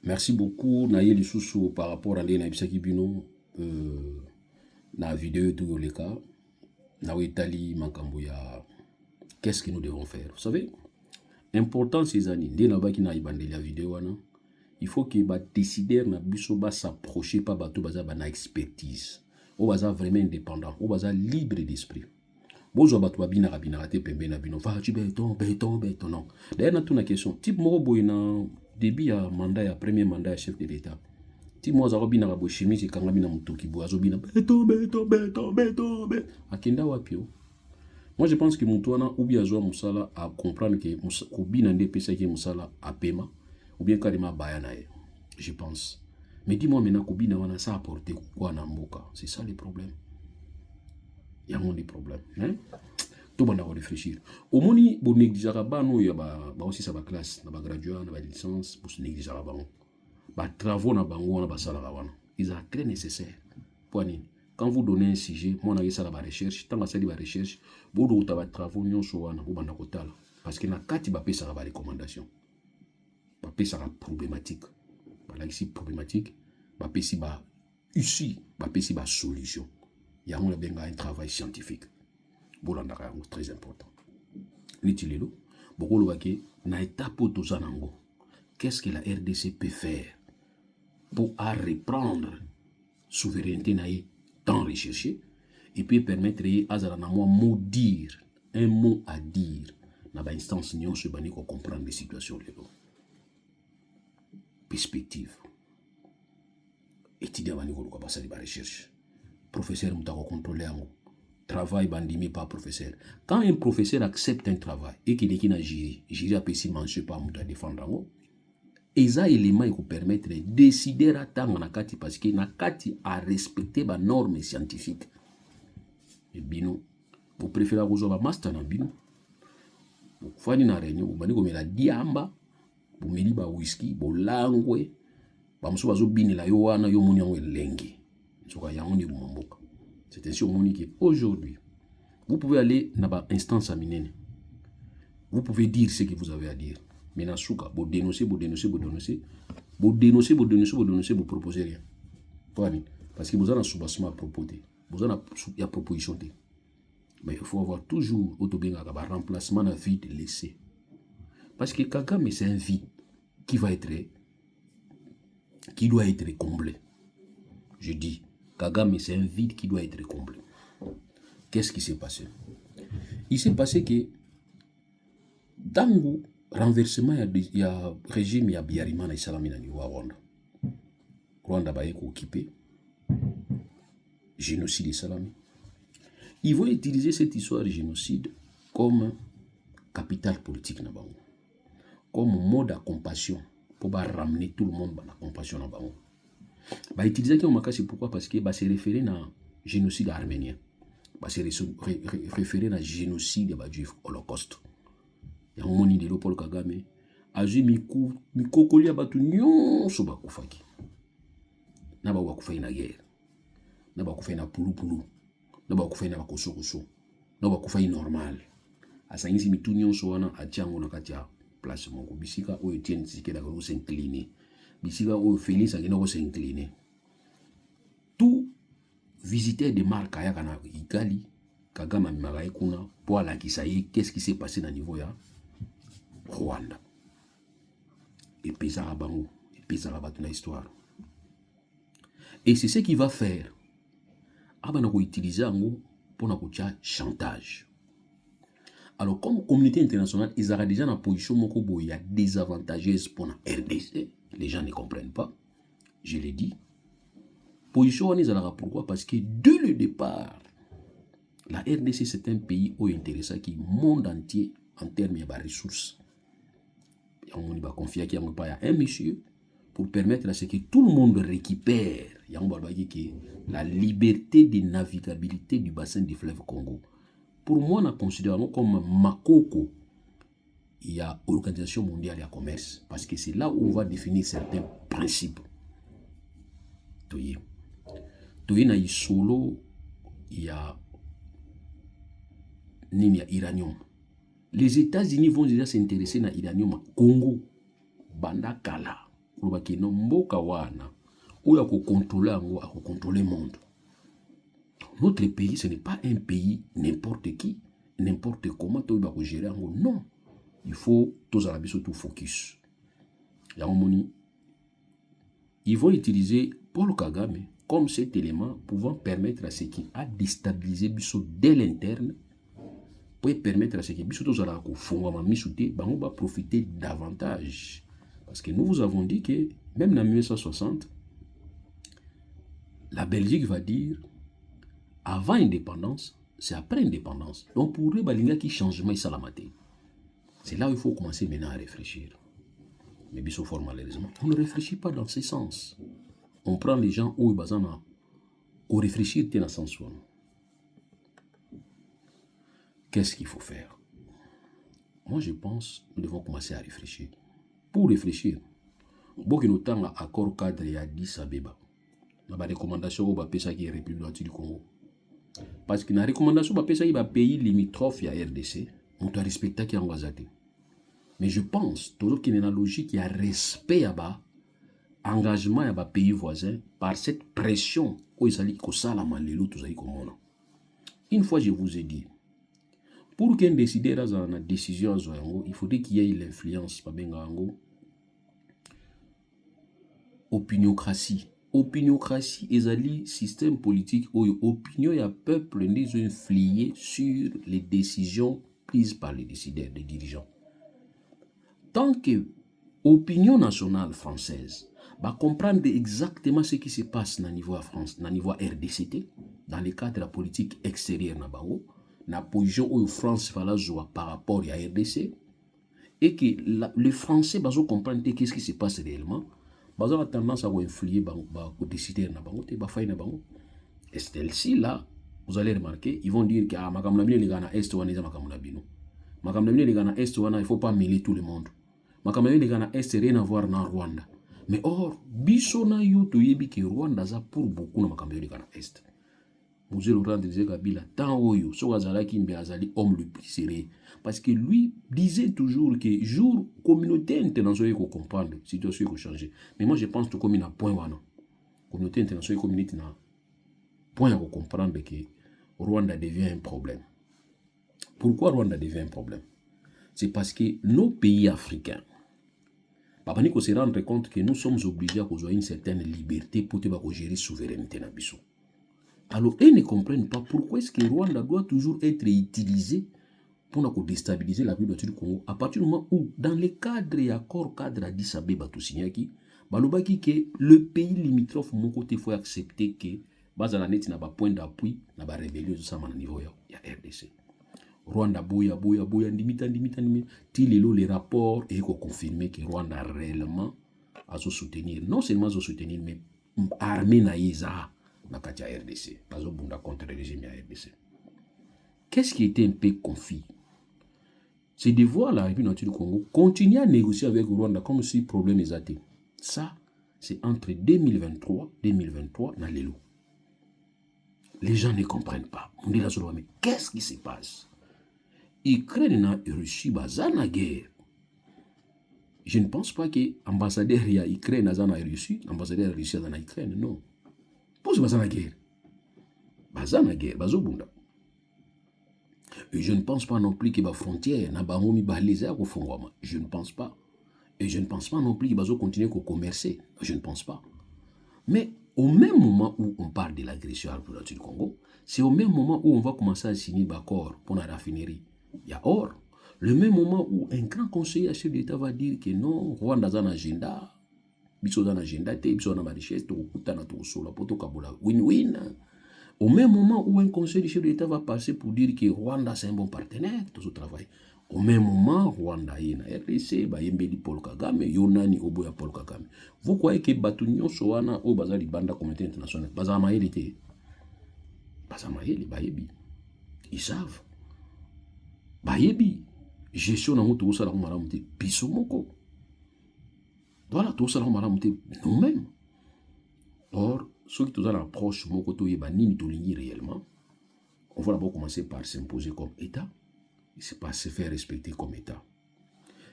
Merci beaucoup Naïli Soussou par rapport à l'Enaïbsaki Bino la vidéo tout le cas. Naïtali Makambuya. Qu'est-ce que nous devons faire? Vous savez, important ces années, dès la vidéo, il faut que les décideurs na biso s'approcher pas bateau baza bana expertise. O baza vraiment indépendant, o baza libre d'esprit. Bozo bato babina rabina te pembe na bino va tu béton non. D'ailleurs na toute question, type moko boy na début à mandat ya premier mandat ya chef de l'état. Type moi za robina rabo chemise kanga bina mutoki bo azobina béton. Akenda wapio. Moi je pense que Moutouana ou bien Zoa Moussala à comprendre que Koubina ndepesa ki Moussala a paiement ou bien carrément bayanae. Je pense. Mais dis-moi maintenant Koubina wana ça apporté quoi na mboka? C'est ça le problème. Il y a des problèmes. Hein? Tout le monde doit réfléchir. Au moins, si vous négligez il y a aussi sa classe, na graduat, na licence, pour se négliger les travaux na bango na basala wana. Ils sont très nécessaires. Quand vous donnez un sujet, moi na ça la recherche, tant que ça la recherche, vous doutez les travaux nyonso wana ou bana kotala parce que na kati ba pesa ba recommandation. Ba pesa la problématique. Ba ici problématique, ba pesa ba ici, ba pesa ba solution. Il y a un travail scientifique. C'est très important. L'utililo, beaucoup le na étape où tout ça nango. Qu'est-ce que la RDC peut faire pour reprendre souveraineté naïe tant recherché et puis permettre à Zaranamo dire un mot à dire dans l'instance nion se bani pour comprendre les situations de l'eau. Perspective. Étudier à niveau de passer de la recherche. Professeur Moutako contrôler un travail bandimi par professeur. Quand un professeur accepte un travail et qu'il est na jury a pessi manche pas Mouta défendre et ça élément qui permettre de décider à temps nakati parce que nakati a respecter les normes scientifiques. Et bino, vous préférez avoir un master na bino. Vous faites une réunion, vous bani comme la diamba, vous meli ba whisky, vous langwe, ba mso bazo bini la yo wana yo moni yango lengi. C'est ainsi au monde qu'aujourd'hui, vous pouvez aller dans l'instance à minene. Vous pouvez dire ce que vous avez à dire. Mais dans ce cas, vous dénoncez, vous proposez rien. Parce que vous avez un soubassement à proposer. Vous avez une proposition. Mais il faut avoir toujours un remplacement de vide laissé. Parce que Kagame, c'est un vide qui doit être comblé. Je dis, Kagame, c'est un vide qui doit être comblé. Qu'est-ce qui s'est passé? Il s'est passé que dans le renversement, il y a régime, il y a Biarima et Salamina au Rwanda. Rwanda va être occupé. Génocide et Salami. Ils vont utiliser cette histoire de génocide comme capital politique. Comme mode à compassion pour ramener tout le monde à la compassion. Bah utiliser comme c'est pourquoi parce que bah c'est référé à génocide arménien. Bah c'est référé à génocide du Holocauste. Il y a un moment de Paul Kagame a dit mikokoli abatu nyonso bakufaki. Na ba wakufai na guerre. Na ba kufai na pulu. Na ba kufai na bakosokoso. Na ba kufai normal. Asangisi mitu nyonso wana atiango na kati ya place moko bisika oyo Etienne Tshisekedi ko s'incliner. Bisika oyo Félix akina ko s'incliner. Tout visiteur de marque ayaka na Igali Kagame Maraï kuna pour la kisaye qu'est-ce qui s'est passé dans niveau ya Rwanda. Et pesara bango, et pesara batuna histoire. Et c'est ce qu'il va faire. Abana ko utiliser ango pour na chantage. Alors comme communauté internationale, ils ont déjà une position moko boya désavantageuse pour la RDC. Les gens ne comprennent pas. Je l'ai dit. Position on est pourquoi? Parce que dès le départ, la RDC c'est un pays où intéressant qui monde entier en termes de ressources. On va confier qu'il y a un monsieur pour permettre à ce que tout le monde récupère la liberté de navigabilité du bassin du fleuve Congo. Pour moi, nous considérons comme Makoko, il y a l'Organisation mondiale du commerce, parce que c'est là où on va définir certains principes. Toye na isolo, il y a l'uranium. Les États-Unis vont déjà s'intéresser à l'uranium Congo, Banda Kala. pour que non mboka wana ou ya ko contrôler ngo a ko contrôler le monde. Notre pays, ce n'est pas un pays n'importe qui, n'importe comment tu vas gérer ngo. Non, il faut tous à tout focus. Ils vont utiliser Paul Kagame comme cet élément pouvant permettre à ce qui a déstabilisé Bissot dès l'interne, pour permettre à ce que Bissot tous à va profiter davantage. Parce que nous vous avons dit que même en 1960, la Belgique va dire avant indépendance, c'est après indépendance. Donc pour eux, il y a qui changement et salamate. C'est là où il faut commencer maintenant à réfléchir. Mais Bissot fort malheureusement, on ne réfléchit pas dans ce sens. On prend les gens où ils ont au réfléchir dans ce sens. Qu'est-ce qu'il faut faire? Moi, je pense que nous devons commencer à réfléchir. Pour réfléchir, beaucoup de temps accord cadre et Addis Abeba. Dans la recommandation, on va payer ça qui est République du Congo. Parce que dans la recommandation, on va payer ça qui est pays limitrophe à RDC. On doit respecter qui est en Gazate. Mais je pense, toujours qu'il y a une logique, il y a respect à bas, engagement à bas pays voisins, par cette pression où ils allaient que ça la malelo tout ça comme on. Une fois je vous ai dit, pour qu'un décideur ait une décision, il faudrait qu'il y ait l'influence, pas bien en opiniocratie. Opiniocratie est un système politique où l'opinion et le peuple les influer sur les décisions prises par les décideurs, les dirigeants. Tant que l'opinion nationale française va comprendre exactement ce qui se passe dans le niveau France, dans le niveau RDCT, dans le cadre de la politique extérieure, dans la position où France va jouer par rapport à RDC, et que les Français vont comprendre ce qui se passe réellement, ils ont tendance à influer les décideurs, et celle-ci, là, vous allez remarquer, ils vont dire que les gars Est, il ne faut pas mêler tout le monde. Les gars Est, rien à voir dans Rwanda. Mais or, Bissona Yoto Yebi que Rwanda a pour beaucoup dans les gars Est. Monsieur Laurent disait Kabila, tant Oyo, Sogazalaki Mbiazali, homme le plus sérieux. Parce que lui disait toujours que jour communauté internationale qu'on comprendre, situation qui changer. Mais moi je pense que comme il y a un point, communauté internationale communauté n'a point à comprendre que Rwanda devient un problème. Pourquoi Rwanda devient un problème? C'est parce que nos pays africains, il faut se rendre compte que nous sommes obligés à avoir une certaine liberté pour gérer la souveraineté dans Bissau. Alors, ils ne comprennent pas pourquoi est-ce que Rwanda doit toujours être utilisé pour déstabiliser la vie du Congo. À partir du moment où, dans les cadres et accords cadres à Addis Abeba, que le pays limitrophe, mon côté, il faut accepter que Bazalanet n'a pas point d'appui, n'a pas rébellion au niveau de la RDC. Rwanda boya, limite, les rapports et confirmer que Rwanda réellement a soutenir, non seulement a soutenir, mais armée naïsa dans la RDC, pas au bunda contre le régime de la RDC. Qu'est-ce qui était un peu conflit? C'est de voir la République du Congo continuer à négocier avec Rwanda comme si le problème était. Ça, c'est entre 2023 et 2023 dans les lots. Les gens ne comprennent pas. On dit là sur mais qu'est-ce qui se passe? Ukraine et Russie basent la guerre. Je ne pense pas que l'ambassadeur de l'Ukraine est en Russie, l'ambassadeur de la Russie est en Ukraine, non. Pose basent la guerre. Basent la guerre, basent au bunda. Et je ne pense pas non plus que la frontière n'a pas mis les airs au fond. Je ne pense pas. Et je ne pense pas non plus qu'il va continuer à commercer. Je ne pense pas. Mais au même moment où on parle de l'agression à la du Congo, c'est au même moment où on va commencer à signer l'accord pour la raffinerie. Il y a or, le même moment où un grand conseiller chef d'État va dire que non, Rwanda a un agenda, Bissau a un agenda, Bissau a une richesse, win-win. Au même moment où un conseiller chef d'État va passer pour dire que Rwanda c'est un bon partenaire, tout ce travail. Au même moment, Rwanda est na RDC, Bayembeli Paul Kagame, Yonani Oboya Paul Kagame. Vous croyez que Batunyo Soana au Bazali Banda Communauté internationale, Bazamaïli était Bazamaïli, Bayebi. Ils savent. Bayebi. Gestion na mutu osala ko malamu te biso moko. Voilà, tout ça nous-mêmes. Or, ceux qui sont approche moko to yeba nini to lingi réellement, on va d'abord commencer par s'imposer comme État. Et c'est pas se faire respecter comme État.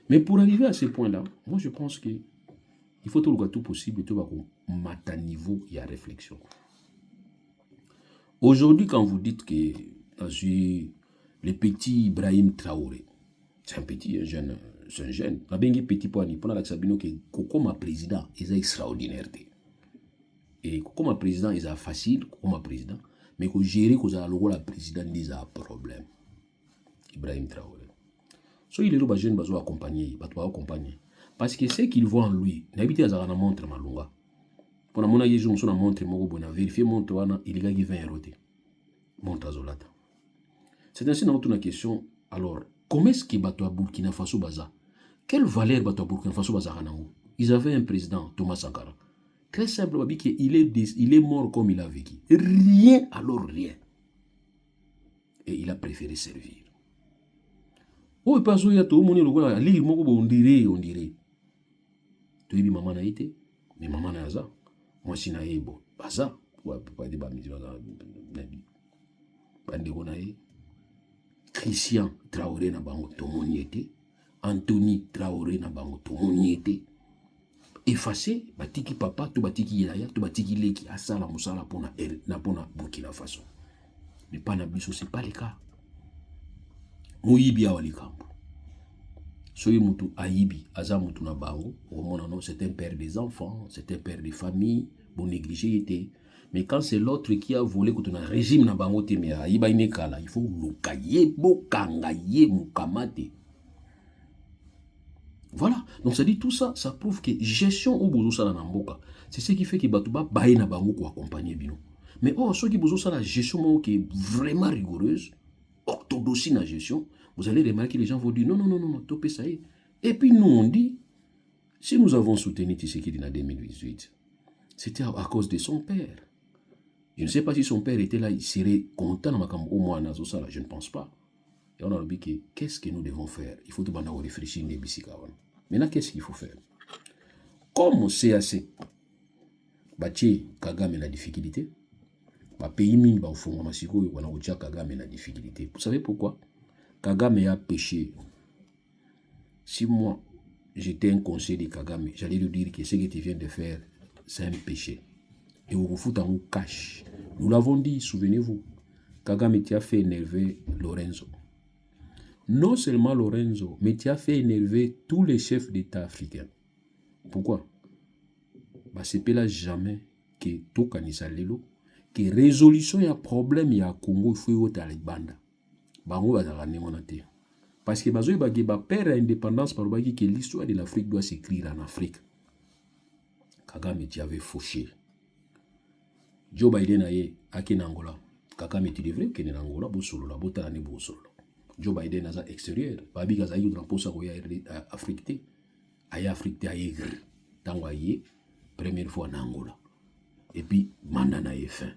Mais pour arriver à ce point-là, moi je pense que Il faut tout le tout possible, tout va à niveau, il y a réflexion. Aujourd'hui, quand vous dites que le petit Ibrahim Traoré, c'est un petit, un jeune, c'est un jeune. La bengi petit point, pendant la Sabino que comme président, il est extraordinaire. Et comme président, il est facile, comme président, mais que gérer que ça le président, il a un problème. Ibrahim Traoré. So il est le jeune, il va accompagner, parce que ce qu'il voit en lui, n'habite à la montre malunga. Pour mon avis, je me suis montré mon bon vérifier mon toit, il y a 20 euros. Montre à Zolata. C'est ainsi dans une question. Alors, comment est-ce que Bato Burkina Faso Baza? Quelle valeur Bato Burkina Faso Baza Ranango? Ils avaient un président, Thomas Sankara. Très simple, il est mort comme il a vécu. Rien, alors rien. Et il a préféré servir. Oh, pas ça, il y a tout le monde, on dirait. Tu dis, maman n'a été, mais maman n'a pas. Moi, si n'a pas, pas ça. Pas de bâmis, Christian Traoré na bango tomoniete, Anthony Traoré na bango tomoniete. Effacé, batiki papa, to batiki yaya, to batiki leki, asala musala pona Burkina Faso. Mais pas na biso, c'est pas le cas. Moyibi awali kampo. Soyi mutu ayibi, aza mutu na bango, non, c'est un père des enfants, c'est un père des familles, bon négligé était. Mais quand c'est l'autre qui a volé, quand on a un régime na bango te, mais ayiba inekala, il faut lokaye, bokangaye, mukamate. Voilà, donc ça dit tout ça, ça prouve que gestion au bozo sala na mboka, c'est ce qui fait que Batouba baye na bango pour accompagner bino. Mais ceux qui bozo sala gestion qui est vraiment rigoureuse, orthodoxie na gestion, vous allez remarquer que les gens vont dire non, topé ça y est. Et puis nous on dit, si nous avons soutenu Tshisekedi en 2018, c'était à cause de son père. Je ne sais pas si son père était là, il serait content au moins na sala, je ne pense pas. Et on a dit que qu'est-ce que nous devons faire? Il faut tout réfléchir. Maintenant, qu'est-ce qu'il faut faire? Comme CAC, Baché Kagame la difficulté, pays mine ba fonga masiko wana ocha Kagame la difficulté. Vous savez pourquoi? Kagame a péché. Si moi j'étais un conseil de Kagame, j'allais lui dire que ce que tu viens de faire, c'est un péché. Et vous vous foutez en cash. Nous l'avons dit, souvenez-vous. Kagame tu as fait énerver Lorenzo. Non seulement Lorenzo, mais tu as fait énerver tous les chefs d'État africains. Pourquoi? C'est là jamais que tout kanisa lelo, que résolution y a problème y a Congo il faut y aller banda. Bango bazala nemonate. Parce que bazoy ba père indépendance par bagi que l'histoire de l'Afrique doit s'écrire en Afrique. Kagame tu avais fauché. Joe Biden aye ake na Angola. Kagame tu devrais que na Angola bo solo la bota ne bo solo. Joe Biden à extérieur, babi gaza yu drapeau sa goya Afrique te, aye Afrique te aye tango aye première fois en Angola. Et puis mandat na fin.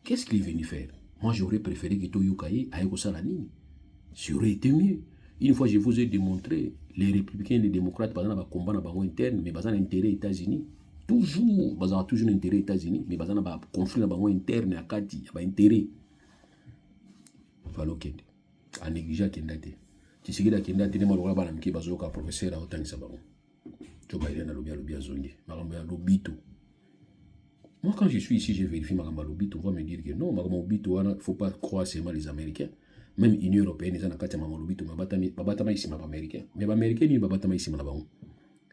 Qu'est-ce qu'il est venu faire? Moi j'aurais préféré que Toyokaye aye ko sala nini. Ça aurait été mieux. Une fois je vous ai démontré les républicains et les démocrates bazana ba combat na bango interne mais bazana intérêt États-Unis. Toujours bazana toujours intérêt États-Unis mais bazana ba conflit na bango interne akati ba intérêt. Falo kende. A négligé Kendate. Tu sais que Kendate n'est pas le roi qui est un professeur à Otani Sabaron. Tu vas aller dans le lobby à Zongi. Maramba Lobito. Moi, quand je suis ici, je vérifie Maramba Lobito. On va me dire que non, Maramba Lobito, il ne faut pas croire seulement les Américains. Même l'Union Européenne, ils ont un cas de Maramba Lobito, mais Babatama ici, les Américains. Mais les Américains, ils ne sont pas ici,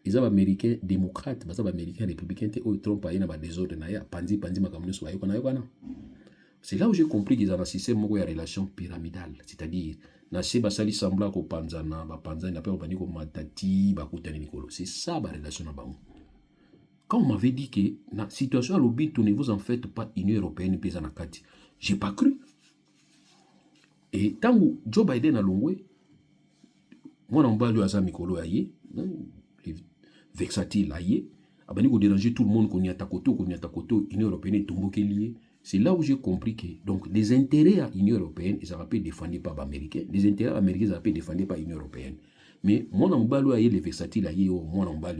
ils sont Américains démocrates, ils sont Américains républicains, ils Trump a des désordres, Pandi, Makamono, Soyokana. C'est là où j'ai compris qu'ils ont un système de relation pyramidale. C'est-à-dire, basali sembla ko panzana, panzana, n'a pas obani ko matati, bakutani nikolo. C'est ça la relation na bango. Quand on m'avait dit que la situation à l'obito ne vous en faites pas Union Européenne puis Zanakati, j'ai pas cru. Et tant que Joe Biden a longé, moi on va lui aza mikolo aye, vexatil aye, abani ko déranger tout le monde qu'on y attaque Union Européenne est tombé lié. C'est là où j'ai compris que donc, les intérêts à l'Union Européenne, ils sont défendus par les Américains. Les intérêts américains sont défendus par l'Union Européenne. Mais moi, on va les versatiles, moi, on va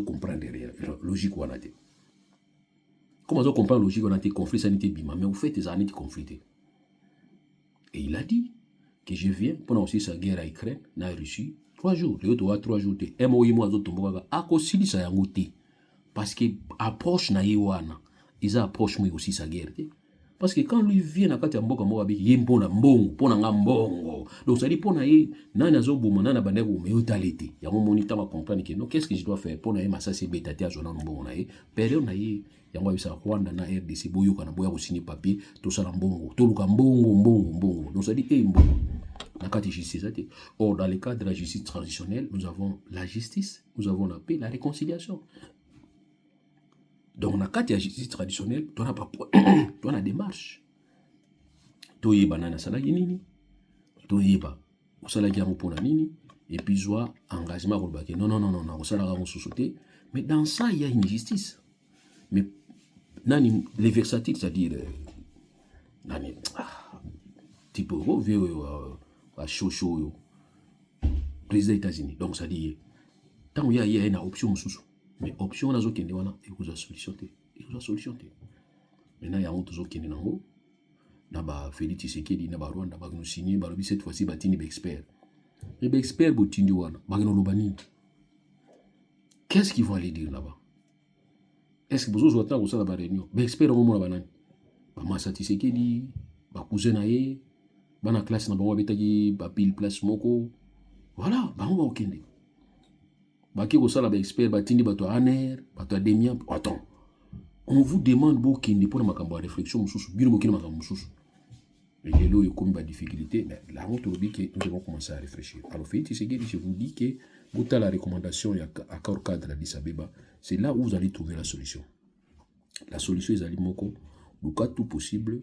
comprendre logique. Comment on comprend la logique? On a été conflit, ça n'a été bima. Mais au fait, ils ont été conflités. Et il a dit que je viens, pendant aussi sa guerre à Ukraine, la Russie, 3 jours le to 3 jours te emo yimo azotomboka akosilisa yango te parce que approche na ye wana isa approche moi aussi sa guerre te parce que quand lui vient na kati ya mboka moko abi ye mpona mbongo mpona nga mbongo donc ça dit mpona ye nani azoboma nani abandaki koboma yo tala ete yango moni ntango comprendre que non qu'est-ce que je dois faire mpona ye masasi ebeta te azwa nano mbongo na ye période na ye yango abisa Rwanda na RDC boyokana boya kosigner papier tosala mbongo toluka mbongo donc ça dit mbongo na kati justice ate. Or dans le cadre de la justice traditionnelle nous avons la justice, nous avons la paix, la réconciliation. Donc, dans la justice traditionnelle, tu as la démarche. Tu as banana salagi nini, tu as salagi pour nini, et puis tu as engagement pour le non, salagi société. Mais dans ça, il y a une justice. Mais les versatiles, c'est-à-dire, type chaud, président des États-Unis. Donc, ça dit, tant qu'il y a une option, mais option nazo kende wana ekuza solution te maintenant ya on toujours kende nango na ba Félix Tshisekedi na ba Rwanda ba no signer ba lobi cette fois-ci batini ba expert et ba expert botindi wana ba no lobani qu'est-ce qu'ils vont aller dire là-bas est-ce que besoin zoata ko sala ba réunion ba expert ngo mona banani ba Massa Tshisekedi ba cousin na ye bana classe na bango betaki ba pile place moko voilà ba ngo ba okende baki kosala ba expert batindi bato aner bato ademia. Attends, on vous demande bokende pour makambo ya réflexion mususu bino bokende makambo mususu et lelo yo comme ba difficulté mais là on te dit que nous devons commencer à réfléchir. Alors Félix Tshisekedi, je vous dis que bota la recommandation ya accord cadre d'Addis Abeba, c'est là où vous allez trouver la solution est ali moko le cas tout possible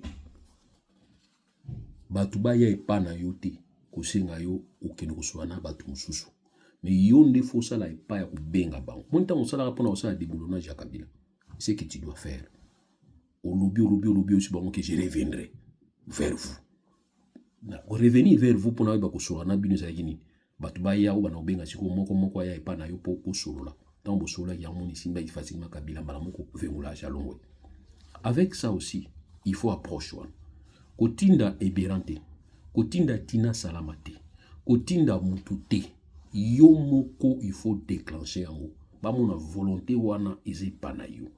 batu ba ya epana yote kosenga yo okende koswana batu mususu. Mais yon ne faut ça là et pas au benga bang. Mon temps on s'ala répondre ça déboulonnage à Kabila. C'est ce que tu dois faire. Au lobby aussi bon que je reviendrai vers vous. Na revenir vers vous pour na ba ko sura na binu za yini. Batu ba ya ou ba na benga siko moko ya et pas na yo po ko solo là. Tant bo solo ya moni simba il facilement Kabila mala moko vengula jalongwe. Avec ça aussi, il faut approche one. Kotinda eberante. Kotinda tina salamate. Kotinda mutute. Yo moko il faut déclencher en haut. Ba mona volonté wana eze pana yo.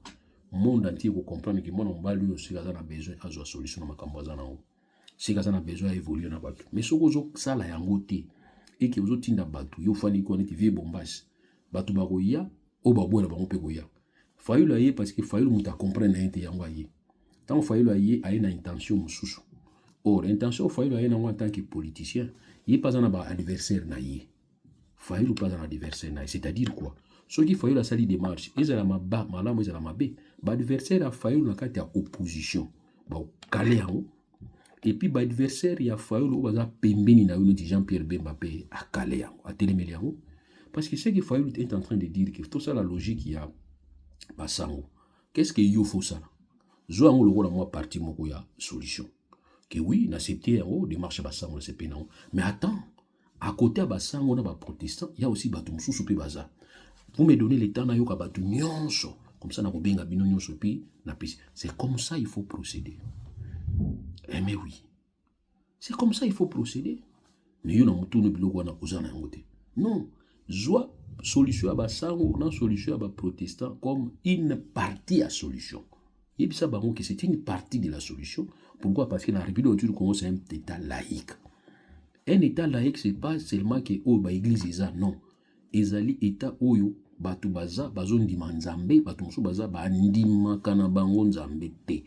Monde entier ko comprendre que mona mbali yo sikaza na besoin azo solution na makambo za na haut. Sikaza na besoin évoluer na batu. Mais soko zo sala yango te et que ozo tinda batu yo fani ko neti vie bombage. Batu ba koya o ba bola ba mpe koya. Fayulu aye parce que fayulu muta comprendre na inte yango aye. Tant fayulu aye a une intention mususu. Or intention fayulu aye na en tant que politicien, il pas na ba adversaire na ye. Fayulu pas dans l'adversaire, c'est-à-dire quoi? Ce qui Fayulu a sali démarche, ils ont la maba, malamo ils ont la mabé. L'adversaire a Fayulu na kati ya opposition, ba calé en haut. Et puis l'adversaire il a Fayulu baza pembeni na une Jean-Pierre Bemba pe a calé en haut, a télémeli en haut. Parce que ce que Fayulu est en train de dire que tout ça la logique il y a basango. Qu'est-ce que yo faut ça? Zo en haut le rôle moi parti moko ya solution. Que oui, n'accepter en haut démarche basango c'est pénant. Mais attends. À côté de Bassango, on a des protestants, il y a aussi des mususu pe baza. Vous me donnez le temps na yoka batu nyonso. Comme ça, na ko benga bino nyonso pi na pisi. C'est comme ça il faut procéder. Eh mais oui. C'est comme ça il faut procéder. Mais yo na mutu no biloko na kozana yango te. Non. Joie solution à Bassango, na solution à ba protestants comme une partie à solution. Et puis ça bango que c'est une partie de la solution. Pourquoi? Parce que la République du Congo c'est un état laïque. Un état laïque, c'est pas seulement que l'église est ça, non. Ezali état oyo, batu baza, bazon di manzambe, batu musu baza, bandima kanabango nzambe te.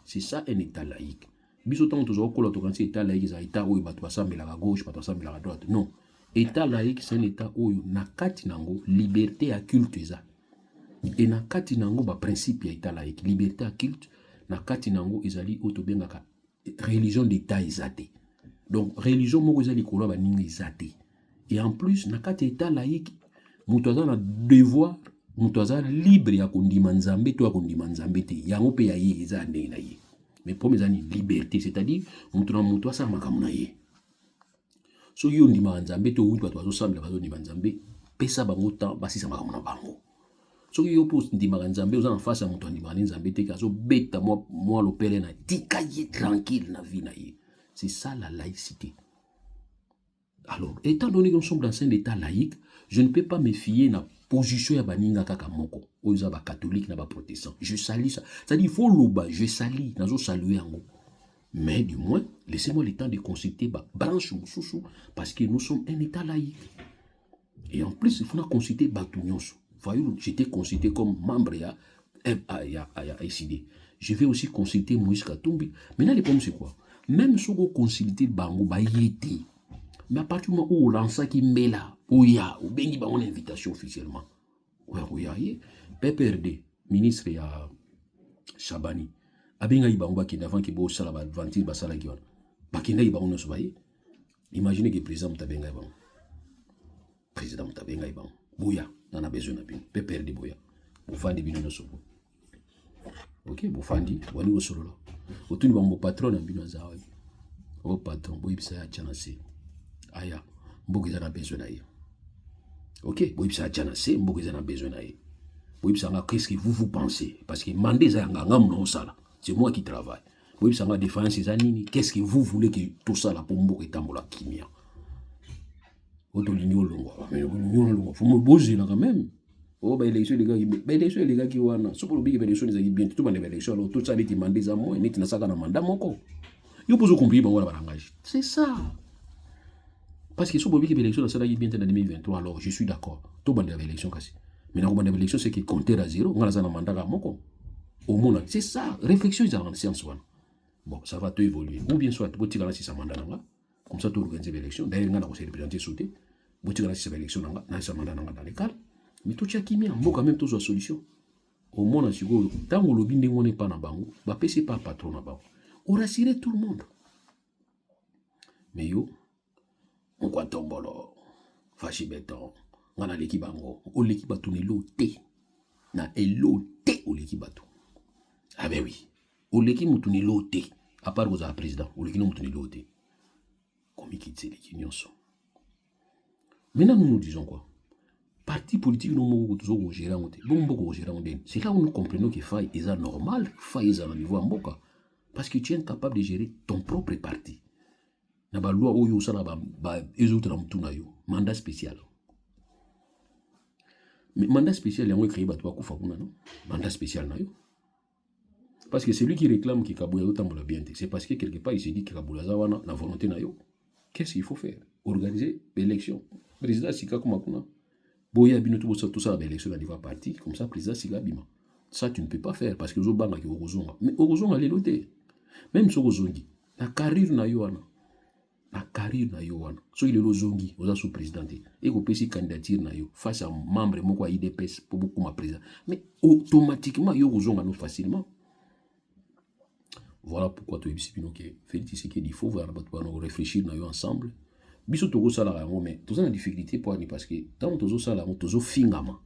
C'est ça un état laïque. Biso tant toujours ko la tokansi état laïque, c'est état oyo batu basambe la gauche, batu basambe la droite. Non. État laïque, c'est un état oyo, na kati nango, liberté à culte ça. Et na kati nango, ba principe ya état laïque, liberté à culte, na kati nango, ezali otobengaka religion d'état ezate. Donc, religion, moi, je suis et en plus, dans le état laïque, nous avons un devoir, nous avons libre à kondima nzambe, toi kondima nzambe te. Yango pe yaye eza ndenge na ye. Mais pour mes amis, liberté, c'est-à-dire, nous avons ça makamuna ye. So yo ndima nzambe to wutu bato semble bazo ndima nzambe, pesa bango temps, basi sa makamuna bango. So yo pose ndima nzambe, oza en face à mutu ndima nzambe te kazo beta moi l'opéré na tika ye tranquille na vie na ye. C'est ça la laïcité. Alors, étant donné que nous sommes dans un état laïque, je ne peux pas me fier à la position ya baninga kaka moko. Oza ba catholique na ba protestant. Je salis ça. C'est-à-dire, il faut l'ouba, je salis, nazo saluer en gros. Mais du moins, laissez-moi le temps de consulter ba branche moussousou, parce que nous sommes un état laïque. Et en plus, il faut consulter Batounyonso. J'étais consulté comme membre à SID. Je vais aussi consulter Moïse Katumbi. Maintenant, le problème, c'est quoi? Même si on consulte Bango, mais à partir du moment où on lance qui met là, où il y a une invitation officiellement, où il y a PPRD, ministre ya Chabani, abenga ibango qui avant que bo sala ba ventir ba sala gion. Bakina ibango no sobaye. Imaginez que le président Mutabenga ibango. Président Mutabenga ibango. Bouya, on a besoin de bien. PPRD Bouya. Bufandi bino no sobo. OK, Bufandi, wani wo solo. Otuni ba mo patron na bino za. O patron, boy bisa ya chanase. Aya, mboka eza na besoin na ye. Ok, boyebisa atiana se, mboka eza na besoin na ye. Boyebisa nga, qu'est-ce que vous pensez? Parce que mandé eza yanga nga mna osala. C'est moi qui travaille. Boyebisa nga défense eza nini? Qu'est-ce que vous voulez que tout ça là pour mboka etambola kimia? Oto linyo longwa. Mais linyo longwa. Faut me boser là quand même. Oh ba élection les gars qui wana. So pour le big élection les bien tout ba élection alors tout ça les mandé za moi, net na saka na mandat moko. Yo pozo comprendre bango na barangage. C'est ça. Parce que si vous avez l'élection, ça va bien en 2023, alors je suis d'accord. Tout le monde a l'élection. Mais dans l'élection, c'est qu'il comptait à zéro. On a un mandat à moko. Au monde, c'est ça. Réflexion, ils ont en science. Bon, ça va tout évoluer. Ou bien soit, vous tirez si ça mandat là. Comme ça, tu organises l'élection. D'ailleurs, on a aussi représenté sauté. Vous tirez si ça élection là, on a ça mandat dans les cas. Mais tout ça qui m'a, bon, quand même, tout ça solution. Au monde, tant que le lobby n'est pas dans le bango, bah, c'est pas patron dans le bango. On rassurer tout le monde. Mais yo, on quoi tombolo fashi beton ngana l'équipe bango o l'équipe batu ne loté na eloté o l'équipe batu ah ben oui o l'équipe mutu ne loté à part aux président o l'équipe mutu ne loté comme il quitte l'équipe nyonso. Maintenant nous disons quoi? Parti politique nous moko toujours gérer on té bon beaucoup gérer on den. C'est là où nous comprenons que faille est normal, faille est à niveau mboka parce que tu es incapable de gérer ton propre parti. Na ba loi oyo sala ba ezotra mutuna yo mandat spécial. Mais mandat spécial yango créé ba to akufa kuna non mandat spécial na yo. Parce que celui qui réclame que Kabouya otambola bien, c'est parce que quelque part il se dit que Kabouya zawana na volonté na yo. Qu'est-ce qu'il faut faire? Organiser l'élection. Président sika kuma kuna. Boya bino tout ça l'élection à niveau parti comme ça président sika bima. Ça tu ne peux pas faire parce que ozobanga ki okozonga. Mais okozonga leloté. Même so ozongi. La carrière na yo wana. La carrière na yo wana so il est lozongi oza sous président et ko pesi candidature na yo face à membre moko à IDPS pour beaucoup ma président mais automatiquement yo kozonga no facilement. Voilà pourquoi tu es bino que Félix Tshisekedi il faut voir réfléchir na yo ensemble biso togo sala yango mais tous en difficulté pour ni parce que tant tozo sala yango tozo fingama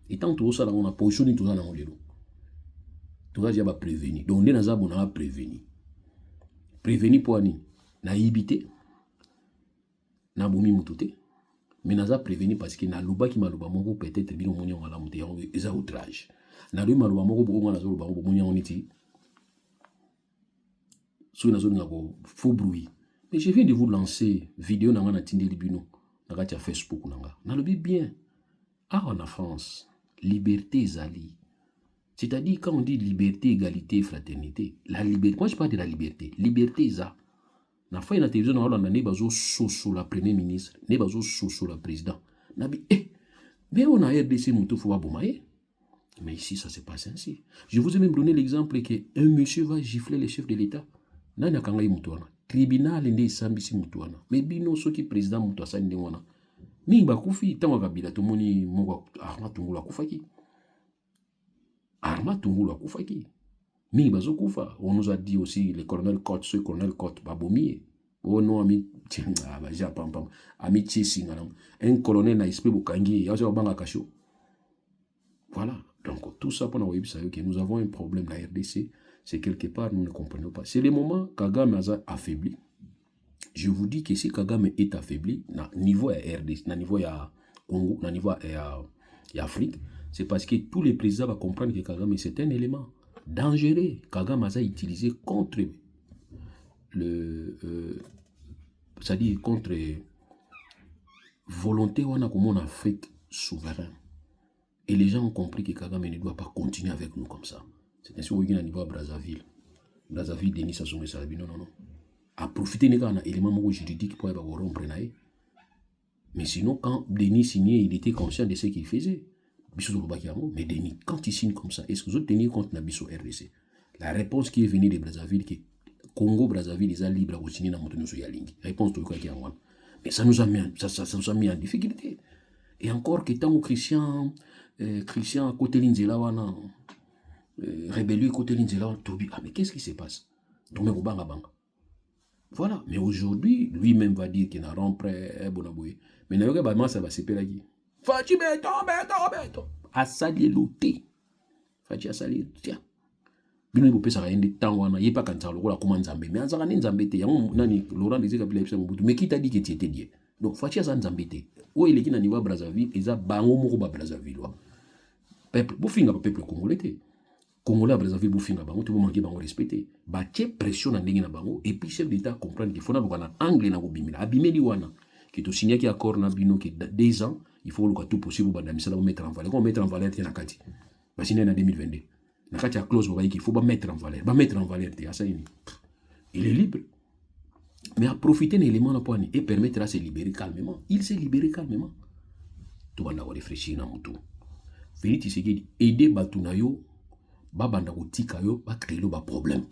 et tant tozo sala yango na position ni toza nango lelo toza dia ba prévenir donc ndena za bona prévenir pour ni na ibité na bomi mututé mais naza prévenir parce que na loba ki maloba moko peut-être bino monyo ngala muté yango eza outrage na loba maloba moko boko ngala zo loba moko monyo niti so na zo ngako faux bruit. Mais je viens de vous lancer vidéo na ngana tindeli bino na kati ya Facebook nanga na lobi bien en France liberté zali. C'est-à-dire quand on dit liberté égalité fraternité la liberté moi je parle de la liberté za na fa na télévision na Hollande ne bazo soso la premier ministre ne bazo soso la président na bi mais on a RDC muto faut ba bomaye. Mais ici ça se passe ainsi. Je vous ai même donné l'exemple que un monsieur va gifler le chef de l'État nani akanga yi muto wana tribunal nde sambisi muto wana mais bino soki président muto asani nde wana mingi bakufi tango kabila tomoni moko Arma Tungulu akufaki mingi bazokufa. On nous a dit aussi le colonel Cotte, ce colonel Cotte babomi oh non ami baja pam ami tiesinga un colonel na esprit bokangi yazo banga kasho. Voilà donc tout ça pour nous dire que nous avons un problème la RDC, c'est quelque part nous ne comprenons pas. C'est le moment Kagame a affaibli. Je vous dis que si Kagame est affaibli na niveau à RDC, na niveau à Congo, na niveau à Afrique, c'est parce que tous les présidents vont comprendre que Kagame c'est un élément dangereux. Kagame a utilisé contre c'est-à-dire contre volonté wana comme en Afrique souverain. Et les gens ont compris que Kagame ne doit pas continuer avec nous comme ça. C'est ainsi qu'on a niveau à Brazzaville. Brazzaville, Denis Sassou Nguesso, non. À profiter d'un élément juridique pour rompre. Mais sinon, quand Denis signait, il était conscient de ce qu'il faisait. Mais Denis, quand il signe comme ça, est-ce que vous tenez compte de la RDC? La réponse qui est venue de Brazzaville, que Congo-Brazzaville, ils sont libres à signer dans mon Yalingi. Réponse de quoi qui est en mais ça nous a mis en difficulté. Et encore que tant que Christian côté Linzela wana rébellion côté Linzela wana tobi, ah mais qu'est-ce qui se passe? Donc voilà, mais aujourd'hui lui-même va dire qu'il n'a rien prêt bonaboué. Mais n'ayoka ba ça va se pelagi. Fachi beton. Asali loté. Fachi asali tiens. Bino bo pesa kaende tango wana yepa kanza lokola kuma nzambe. Mais azaka nzambe te yango nani Laurent Désiré Kabila bisa Mobutu. Mais qui t'a dit que tu étais Dieu? Donc Fachi asa nzambe te. O il est qui na niveau Brazzaville, eza bango moko ba Brazzaville wa. Peuple, bofinga ba peuple congolais te. Congolais à Brazzaville bofinga bango te bo manquer bango respecter. Ba tie pression na ndenge na bango et puis chef d'état comprendre qu'il faut na lokana anglais na bobimila. Abimeli wana qui to signé qui accord na bino qui 2 ans, il faut le tout possible banda misala mettre en valeur. Comment mettre en valeur na kati. Ba signé na 2022. Na kati ya clause ba qu'il faut ba mettre en valeur. Ba mettre en valeur te asa ini. Il est libre. Mais à profiter de l'élément et permettre à se libérer calmement. Il s'est libéré calmement. Tout le monde réfléchir dans tout. Félix Tshisekedi aider Batunayo, Babanda Tikayo, va créer le problème.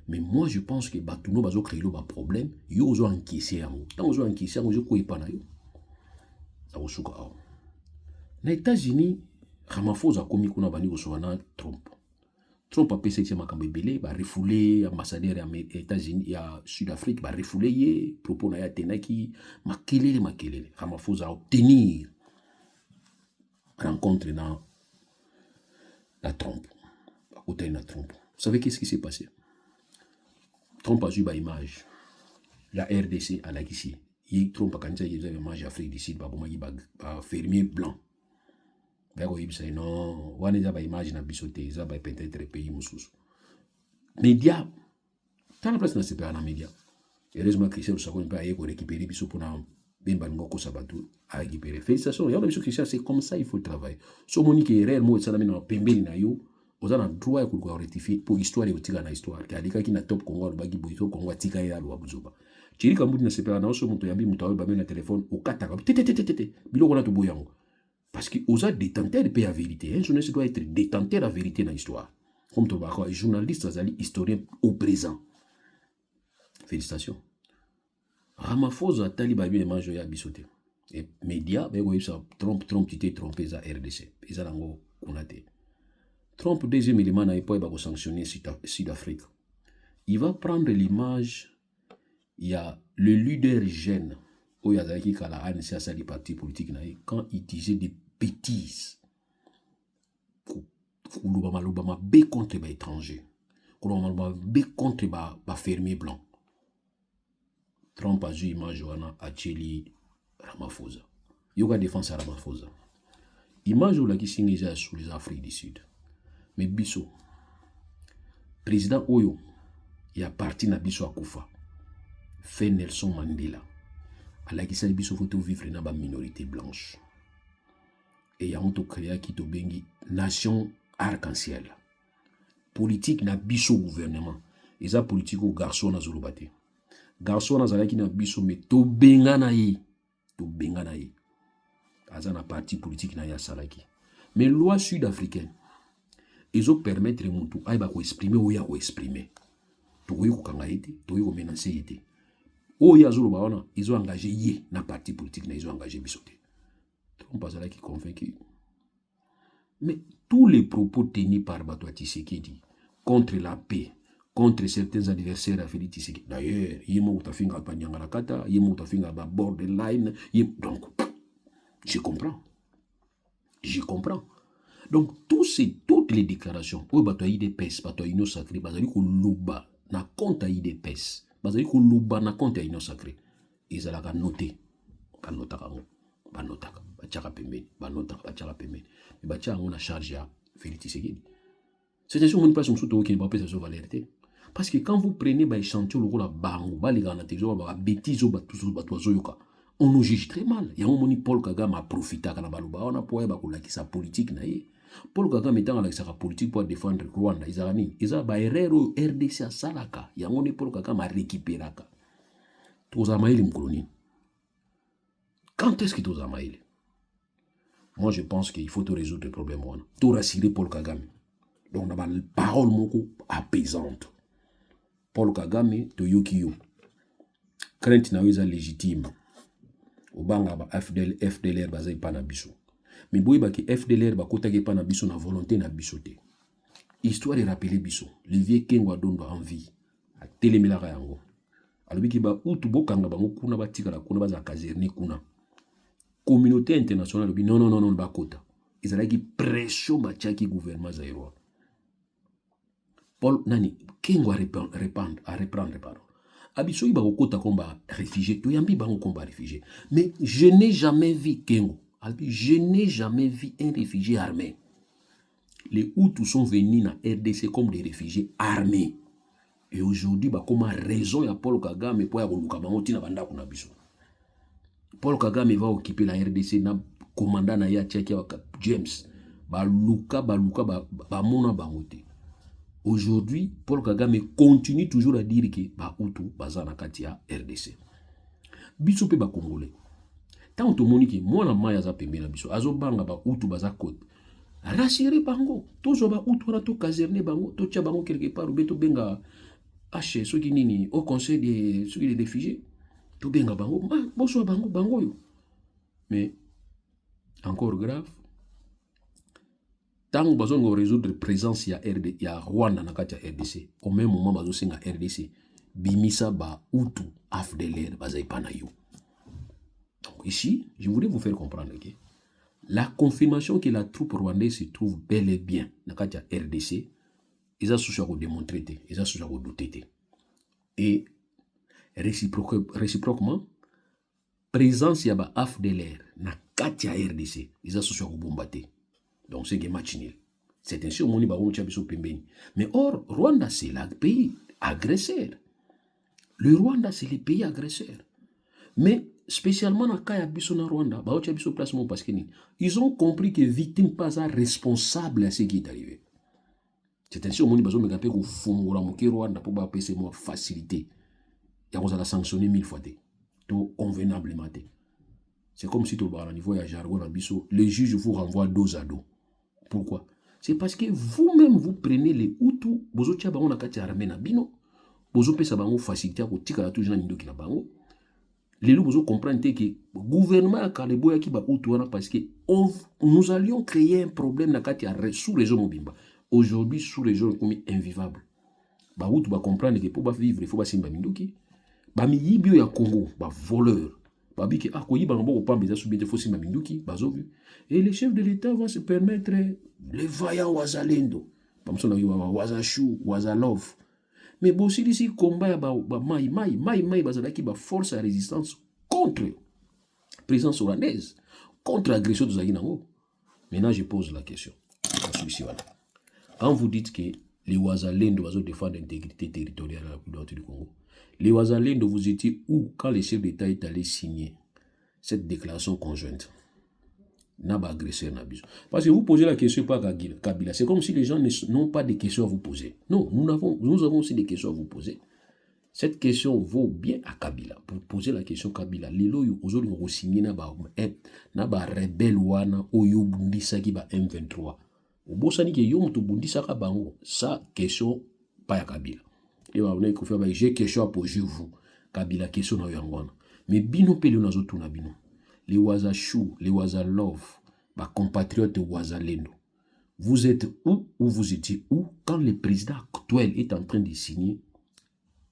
Mais moi je pense que Batuno va créer le problème. Yo ozo encaisser en haut. Tant ozo encaisser en haut, je crois pas na yo. Ça vous souka. Les États-Unis, Ramaphosa komi kuna bani oswana Trump. Trump a passé ma kambebele, va refouler ambassadeur des États-Unis, à Sud-Afrique, va refouler, propos na ya tenaki, makelele. Ramaphosa obtenir rencontre dans la Trump. À côté de la Trump. Vous savez qu'est-ce qui s'est passé? Trump a eu une image. La RDC à la Kissi. Trump a candidat, il a une image Afrique du Sud, un fermier blanc. Non, on a une image na bisoté, ça va peut-être pays mususu. Média, tant la place dans ces pays en média. Heureusement que Christian Sakon peut aller récupérer biso pour na ben bango sabatu à récupérer. Félicitations, y'a biso Christian, c'est comme ça il faut travailler. So monique est réellement ça na pembeli na yo, oza na droit ya ko rectifier pour histoire et otika na histoire. Kalika ki na top Congo le bagi boito Congo tika ya lo abuzoba. Chiri kambu na sepela na so moto yambi moto ba na téléphone au kataka. Tete biloko na to boyango. Parce que aux détenteur de paix la vérité. Un journaliste doit être détenteur de la vérité dans l'histoire. Comme tu vois, un journaliste, historien au présent. Félicitations. Ramaphosa, Taliban, il mange à bisoté. Et médias, Trump, tu t'es trompé à RDC. Ils ont konaté. Trump, deuxième élément, n'a pas sanctionner Sud-Afrique. Il va prendre l'image, il y a le leader jeune, où il y a qui la ANC à des partis politiques, quand il disait des bêtises. L'Obama bé contre les étrangers. L'Obama bé contre les fermiers blancs. Trump a eu image à Tchéli Ramaphosa. Il y a défense à Ramaphosa. Image où la qui signe sur les Afriques du Sud. Mais Bisso, président Oyo, il a parti na Bisso à Koufa. Fait Nelson Mandela. À la qui s'est Bisso faut vivre dans la minorité blanche. Et il y a un créé qui to bengi nation arc-en-ciel. Politique na Bisso gouvernement. Et ça politique au garçon na Zolobate. Garçon na zalaki na Bisso mais to benga na ye. To benga na ye. Aza na parti politique na ya salaki. Mais loi sud-africaine. Ils ont permettre mutu aiba ko exprimer ou ya ko exprimer. To ko kanga ete, to ko menacer ete. O ya Zoloba wana, ils ont engagé ye na parti politique na ils ont engagé Bissoté. On passe là qui convaincu. Mais tous les propos tenus par Batoa Tshisekedi contre la paix, contre certains adversaires à Félix Tshisekedi. D'ailleurs, il y a un finga Panyangakata, il y a un finga borderline. Donc, je comprends. Je comprends. Donc, toutes les déclarations, où Batoa IDPS, Batoa Union Sacrée, Bazali Koluba, na compte à IDPS, Bazali Koluba, na compte à Union Sacrée. Ils allaient noter. Banotaka bachaka pembeni banotaka bachaka pembeni mais bachaka on a chargé à Félix Tshisekedi. C'est une chose pas son soutien qui ne va pas se valerité parce que quand vous prenez ba échantillon le la bango ba les gars na télévision ba bêtises ba tous ba toisoyoka On nous juge très mal. Il y a un moment Paul Kagame a profité à Kanabaluba. On a pour sa politique. Paul Kagame étant avec sa politique pour défendre Rwanda. Ils ont erreur RDC à Salaka. Il y a un moment Paul Kagame a récupéré. Tous amaïli mkoloni. Quand est-ce que tous amaïli? Moi, je pense qu'il faut résoudre le problème. Tout rassurer Paul Kagame. Donc, on a une parole apaisante. Paul Kagame, to yokiyo. Crainte na légitime. Obanga ba FDLR bazai pa na biso. Mais boy ba ki FDLR ba kota ke pa na biso na volonté na biso te. Histoire de rappeler biso. Le vieux Kengwa Dondo en vie. A télémélara yango. Alobi ki ba utu bokanga bango kuna ba tika la kuna ba za caserne kuna. Communauté internationale lobi non ba kota. Ils allaient qui pression ba tchaki gouvernement zaïrois. Paul Nani Kengwa reprendre pardon. Abiso iba okota komba réfugié, to yambi bango komba réfugié. Mais je n'ai jamais vu Kengo. Je n'ai jamais vu un réfugié armé. Les Hutus sont venus dans RDC comme des réfugiés armés. Et aujourd'hui, bah comment raison ya Paul Kagame pour ya koluka bango tina banda kuna biso. Paul Kagame va occuper la RDC na commandant na ya Tchèque James. Ba mona bangote. Aujourd'hui, Paul Kagame continue toujours à dire que ba Hutu bazana katia RDC. Biso pe ba Congolais. Tant to moniki moi na maya za pembe na biso azo banga ba Hutu baza côte. Rassurer bango. Tozo ba Hutu na to caserner bango, to tia bango quelque part ou beto benga H ceux qui nini au conseil des ceux qui les réfugiés. To benga bango, boso bango yo. Mais encore grave. Tant que nous résoudre la présence ya Rwanda na kati ya RDC, au même moment bazo senga RDC, bimisa ba Hutu AFDLR bazai pana yo. Donc ici, je voudrais vous faire comprendre que la confirmation que la troupe rwandaise se trouve bel et bien na kati ya RDC, ils ont souci à démontrer, ils ont souci à douter. Et réciproquement, présence ya ba AFDLR na kati ya RDC, ils ont souci à bombarder. Donc c'est un match nul. C'est ainsi au monde où mais or, Rwanda c'est le pays agresseur. Le Rwanda c'est le pays agresseur. Mais spécialement dans le cas de Rwanda, parce qu'ils ont compris que les victimes ne sont pas responsables de ce qui est arrivé. C'est ainsi au monde où le Rwanda pour faciliter. Il y a sanctionné 1000 fois. Tout convenablement. C'est comme si tu au niveau de jargon, les juges vous renvoient dos à dos. Pourquoi? C'est parce que vous-même vous prenez les Hutus, vous avez na kati armée na bino, vous avez facilité à tika la toujours na mindoki na bango. Les loups vous comprendre que le gouvernement a kaleboya ki ba Hutu parce que nous allions créer un problème na kati sous région mobimba. Aujourd'hui sous région comme invivable. Ba Hutu ba comprendre que pour vivre il faut ba simba mindoki. Ba mi yibio ya Congo, ba voleur. Babiki akoyi bango pas besoin subir faut simba mindoki, bazo vu. Et les chefs de l'État vont se permettre les vaillants Wazalendo. Comme ça, on a Wazashu, Wazalov. Mais bon, si ici, combat, Maï, Bazalaki, force à résistance contre la présence rwandaise, contre l'agression de Zaginango. Maintenant, je pose la question. Quand vous dites que les Wazalendo vont défendre l'intégrité territoriale du Congo, les Wazalendo, vous étiez où quand le chef d'État est allé signer cette déclaration conjointe? N'a pas agressé Nabiso. Parce que vous posez la question par Kabila. C'est comme si les gens n'ont pas de questions à vous poser. Non, nous avons aussi des questions à vous poser. Cette question vaut bien à Kabila. Pour poser la question Kabila, Lilo aujourd'hui vous signez na ba rebelle wana oyo bundisa ki ba M23. Au bosani ke yo mutu bundisa ka bango. Ça question pas à Kabila. Et on a ko faire ba j'ai question à poser vous. Kabila question na yangwana. Mais bino pele na zotu na bino. Les Wazashu, les Wazalov, ma compatriote Wazalendo. Vous êtes où ou vous étiez où quand le président actuel est en train de signer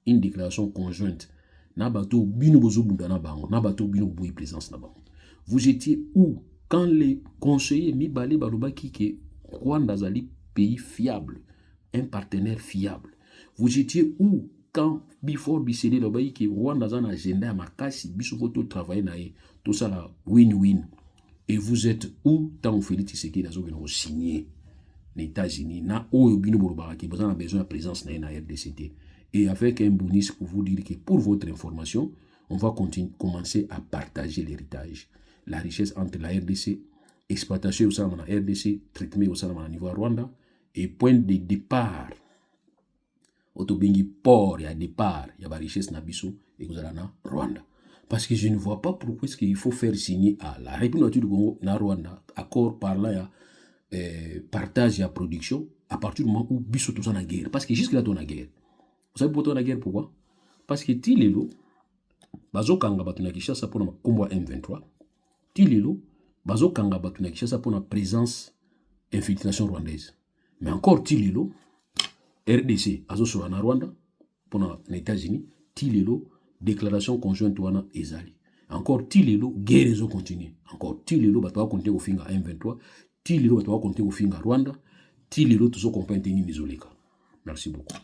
une déclaration conjointe? Nabato bino bozo bundana bango, nabato bino boui présence na bango. Vous étiez où quand les conseillers Mibale Balobaki que Rwanda zali pays fiable, un partenaire fiable? Vous étiez où quand before Bissede Lobaï que Rwanda a un agenda à Makasi, biso faut travailler naé, tout ça là win-win. Et vous êtes où tant Félix Tshisekedi a signé les États-Unis, na o bino bolobara qui besoin de présence na RDC. Et avec un bonus pour vous dire que pour votre information, on va commencer à partager l'héritage, la richesse entre la RDC, exploitation au sein de la RDC, traitement au sein de niveau Rwanda, et point de départ, autobingi port et à départ, il y a la richesse nabiso et vous allez na Rwanda. Parce que je ne vois pas pourquoi est-ce qu'il faut faire signer à la République du Congo, na Rwanda, accord par là, partage et production, à partir du moment où biso tout ça en guerre. Parce que jusque là, on a guerre. Vous savez pourquoi on a guerre? Pourquoi? Parce que Tilelo, bazo kanga batuna Kishasa pour na combat M23. Tilelo, bazo kanga batuna Kishasa pour na présence infiltration rwandaise. Mais encore Tilelo, RDC, azo sur na Rwanda, pour les États-Unis, Tilelo, déclaration conjointe wana ezali. Encore Tilelo, guerre ezo continue. Encore Tilelo, batwa continue au finga M23. Tilelo, batwa continue au finga Rwanda. Tilelo, tout ça qu'on peut tenir isolé. Merci beaucoup.